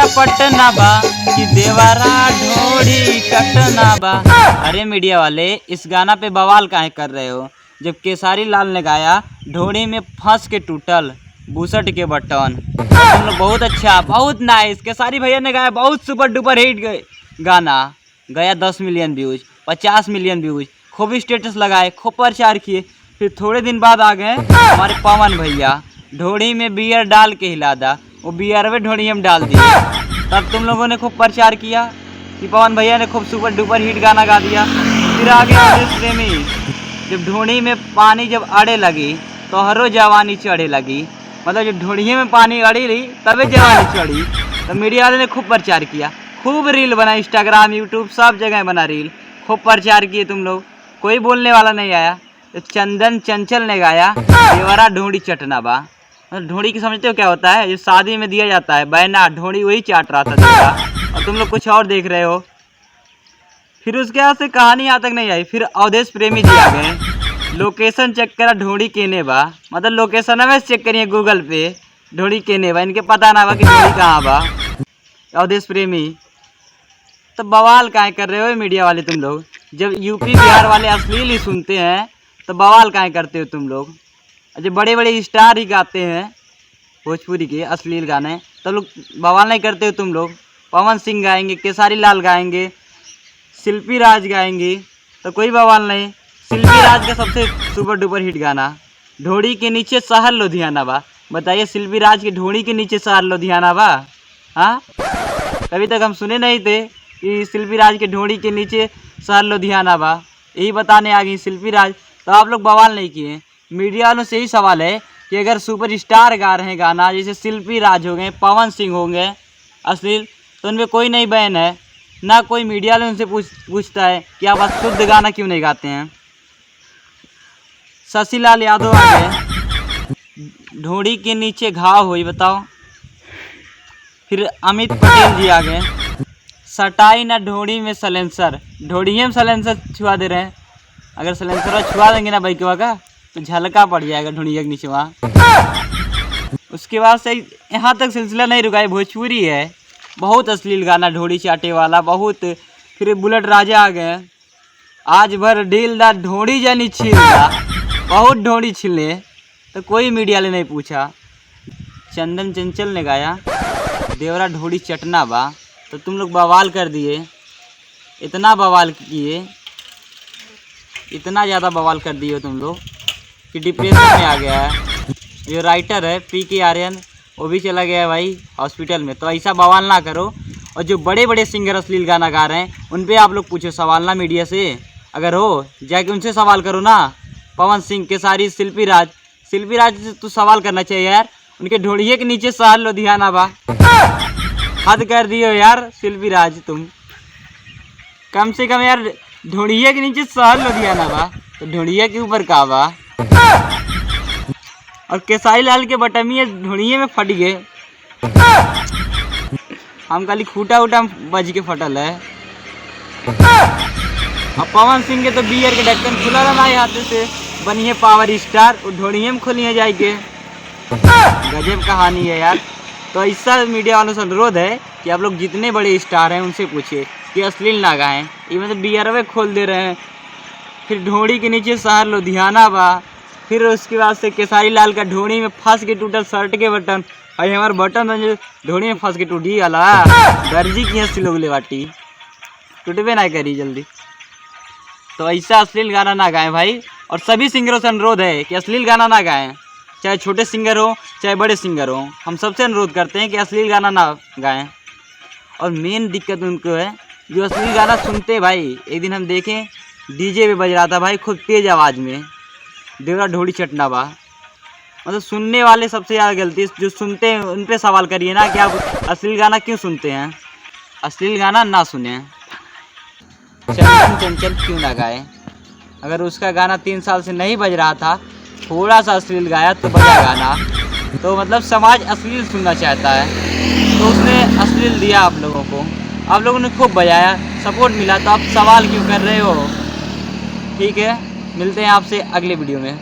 पटना बा कि देवरा ढोड़ी कटना बा। अरे मीडिया वाले, इस गाना पे बवाल काहे कर रहे हो? जब केसारी लाल ने गाया ढोड़ी में फंस के टूटल बुसट के बटन, तुम लोग बहुत अच्छा, बहुत नाइस। केसारी भैया ने गाया, बहुत सुपर डुपर हिट गाना गया। 10 मिलियन व्यूज, 50 मिलियन व्यूज, खूब स्टेटस लगाए, खूब प्रचार किए। फिर थोड़े दिन बाद आ गए हमारे पवन भैया, ढोड़ी में बियर डाल के हिला दा, वो बियर में ढोड़ी हम डाल दिए। तब तुम लोगों ने खूब प्रचार किया कि पवन भैया ने खूब सुपर डुपर हिट गाना गा दिया। फिर आ गया अवधेश प्रेमी, जब ढोड़ी में पानी जब अड़े लगी तो हरो जवानी चढ़े लगी। मतलब जब ढोड़िए में पानी अड़ी रही तबे जवानी चढ़ी। तो मीडिया वाले ने खूब प्रचार किया, खूब रील बना, इंस्टाग्राम यूट्यूब सब जगह बना रील, खूब प्रचार किए तुम लोग, कोई बोलने वाला नहीं आया। तो चंदन चंचल ने गाया देवरा ढोड़ी चटना बा। मतलब ढोड़ी की समझते हो क्या होता है? जो शादी में दिया जाता है बैना, ढोड़ी वही चाट रहा था देवरा, और तुम लोग कुछ और देख रहे हो। फिर उसके बाद से कहानी यहाँ तक नहीं आई। फिर अवधेश प्रेमी जी आ गए, लोकेशन चेक करा ढोड़ी केने बा। मतलब लोकेशन में चेक करिए गूगल पे, ढोड़ी केने बा, इनके पता ना बा कि ढोड़ी कहाँ बा। अवधेश प्रेमी तो बवाल काहे कर रहे हो मीडिया वाले तुम लोग? जब यूपी बिहार वाले अश्लील ही सुनते हैं तो बवाल काहे करते हो तुम लोग? जो बड़े बड़े स्टार ही गाते हैं भोजपुरी के अश्लील गाने तो लोग बवाल नहीं करते हो तुम लोग? पवन सिंह गाएंगे, केसारी लाल गाएंगे, शिल्पी राज गाएंगे तो कोई बवाल नहीं। शिल्पी राज का सबसे सुपर डुपर हिट गाना ढोड़ी के नीचे शहर लुधियाना बा। बताइए, शिल्पी राज के ढोड़ी के नीचे शहर लुधियाना बा? हाँ, कभी तक हम सुने नहीं थे कि शिल्पी राज के ढोड़ी के नीचे शहर लुधियाना बा। यही बताने आ गई शिल्पी राज, तो आप लोग बवाल नहीं किए। मीडिया वालों से यही सवाल है कि अगर सुपर स्टार गा रहे हैं गाना, जैसे शिल्पी राज हो गए, पवन सिंह होंगे अश्लील, तो उनमें कोई नहीं बैन है ना? कोई मीडिया वाले उनसे पूछता है कि आप शुद्ध गाना क्यों नहीं गाते हैं? शशिलाल यादव आ गए, ढोड़ी के नीचे घाव हुई, बताओ। फिर अमित पटेल जी आ गए, सटाई ना ढोड़ी में सलेंसर, ढोड़िए में सलेंसर छुआ दे रहे हैं। अगर सलेंसर छुआ देंगे ना बाइकवा का तो झलका पड़ जाएगा ढोड़िया के नीचे वहाँ। उसके बाद से यहाँ तक सिलसिला नहीं रुका है, भोजपुरी है, बहुत अश्लील गाना ढोड़ी चाटे वाला बहुत। फिर बुलेट राजा आ गए, आज भर ढील दा ढोड़ी जानी छीलदा, बहुत ढोड़ी छिले, तो कोई मीडिया ने नहीं पूछा। चंदन चंचल ने गाया देवरा ढोड़ी चटना बा, तो तुम लोग बवाल कर दिए, इतना बवाल किए, इतना ज़्यादा बवाल कर दिए तुम लोग कि डिप्रेशन में आ गया है। जो राइटर है PK आर्यन, वो भी चला गया है भाई हॉस्पिटल में। तो ऐसा बवाल ना करो। और जो बड़े बड़े सिंगर अश्लील गाना गा रहे हैं उन पे आप लोग पूछो सवाल ना मीडिया से, अगर हो जाके उनसे सवाल करो ना। पवन सिंह, केसारी, शिल्पी राज से तो सवाल करना चाहिए यार, उनके ढोड़िए के नीचे शहर लुधियाना बा। हद कर दियो यार शिल्पी राज, तुम कम से कम यार ढोड़िया के नीचे शहर लुधियाना बा तो ढोड़िया के ऊपर का बा। और केसारी लाल के बटमिया ढोड़िए में फट गए, हम खाली खूटा उटा बज के फटल है। अब पवन सिंह के तो बियर के ढक्कन खुला रहा हाथ से, बनिए पावर स्टार, वो ढोड़िए में खोलिए जाएंगे। गजब कहानी है यार। तो ऐसा मीडिया वालों से अनुरोध है कि आप लोग जितने बड़े स्टार हैं उनसे पूछिए कि अश्लील ना गाएं। ये मतलब बियरवे खोल दे रहे हैं। फिर ढोड़ी के नीचे शहर लुधियाना बा। फिर उसके बाद से केसारी लाल का ढोड़ी में फंस के टूटल शर्ट के बटन, अरे हमारे बटन जो ढोड़ी में फंस के टूटी वाला दर्जी की हंसी लोग ले बाटी टूटबे ना करी जल्दी। तो ऐसा अश्लील गाना ना गाएं भाई। और सभी सिंगरों से अनुरोध है कि अश्लील गाना ना गाएं, चाहे छोटे सिंगर हो चाहे बड़े सिंगर हो, हम सबसे अनुरोध करते हैं कि अश्लील गाना ना गाएं। और मेन दिक्कत उनको है जो अश्लील गाना सुनते भाई। एक दिन हम देखें डीजे पे बज रहा था भाई खूब तेज़ आवाज़ में देवरा ढोड़ी चटना बा। मतलब सुनने वाले सबसे ज़्यादा गलती, जो सुनते हैं उन पे सवाल करिए ना कि आप अश्लील गाना क्यों सुनते हैं। अश्लील गाना ना सुने। चंदन चंचल क्यों ना गाए? अगर उसका गाना 3 साल से नहीं बज रहा था, थोड़ा सा अश्लील गाया तो बजा गाना, तो मतलब समाज अश्लील सुनना चाहता है, तो उसने अश्लील दिया आप लोगों को, आप लोगों ने खूब बजाया, सपोर्ट मिला, तो आप सवाल क्यों कर रहे हो? ठीक है, मिलते हैं आपसे अगले वीडियो में।